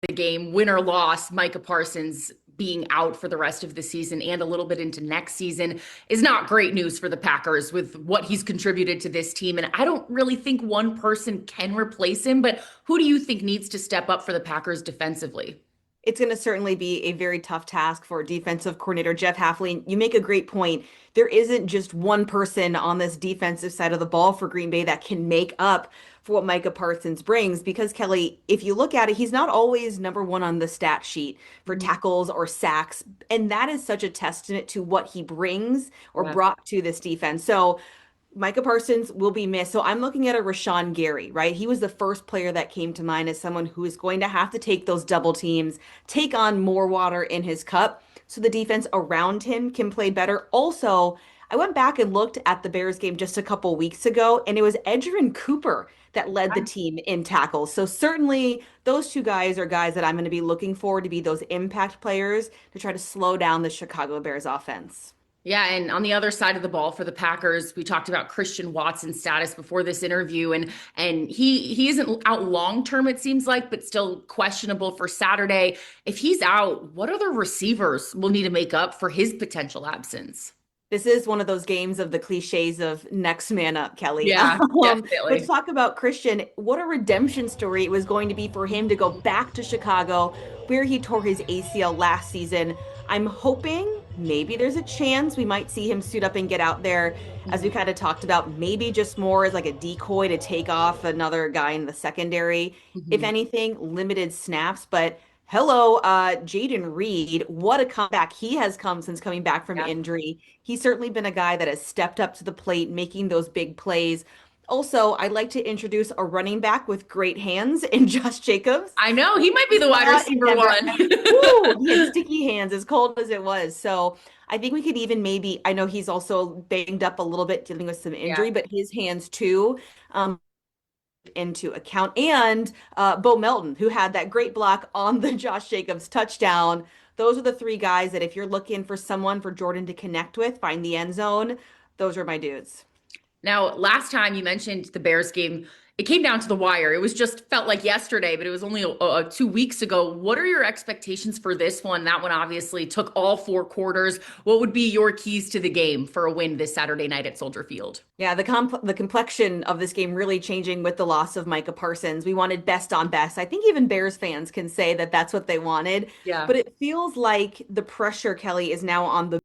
the game, win or loss, Micah Parsons being out for the rest of the season and a little bit into next season is not great news for the Packers with what he's contributed to this team. And I don't really think one person can replace him, but who do you think needs to step up for the Packers defensively? It's going to certainly be a very tough task for defensive coordinator Jeff Hafley. You make a great point. There isn't just one person on this defensive side of the ball for Green Bay that can make up for what Micah Parsons brings. Because, Kelly, if you look at it, he's not always number one on the stat sheet for tackles or sacks. And that is such a testament to what he brings or Yeah. brought to this defense. So, Micah Parsons will be missed. So I'm looking at a Rashawn Gary, right? He was the first player that came to mind as someone who is going to have to take those double teams, take on more water in his cup so the defense around him can play better. Also, I went back and looked at the Bears game just a couple weeks ago, and it was Edgerrin Cooper that led the team in tackles. So certainly those two guys are guys that I'm going to be looking for to be those impact players to try to slow down the Chicago Bears offense. Yeah, and on the other side of the ball for the Packers, we talked about Christian Watson's status before this interview, and he isn't out long term, it seems like, but still questionable for Saturday. If he's out, what other receivers will need to make up for his potential absence? This is one of those games of the cliches of next man up, Kelly. Yeah, Let's definitely. talk about Christian. What a redemption story it was going to be for him to go back to Chicago, where he tore his ACL last season. I'm hoping maybe there's a chance we might see him suit up and get out there, as we kind of talked about, maybe just more as like a decoy to take off another guy in the secondary. If Mhm. anything, limited snaps, but hello, Jaden Reed. What a comeback he has come since coming back from Yeah. injury. He's certainly been a guy that has stepped up to the plate, making those big plays. Also, I'd like to introduce a running back with great hands in Josh Jacobs. I know he might be We the wide saw in receiver Denver. one. Woo, he had sticky hands, as cold as it was. So I think we could even maybe, I know he's also banged up a little bit, dealing with some Yeah. injury, but his hands too. Into account. And Bo Melton, who had that great block on the Josh Jacobs touchdown. Those are the three guys that if you're looking for someone for Jordan to connect with, find the end zone, those are my dudes. Now, last time you mentioned the Bears game, it came down to the wire. It was just felt like yesterday, but it was only 2 weeks ago. What are your expectations for this one? That one obviously took all 4 quarters. What would be your keys to the game for a win this Saturday night at Soldier Field? Yeah, the complexion of this game really changing with the loss of Micah Parsons. We wanted best on best. I think even Bears fans can say that that's what they wanted, Yeah. but it feels like the pressure, Kelly, is now on the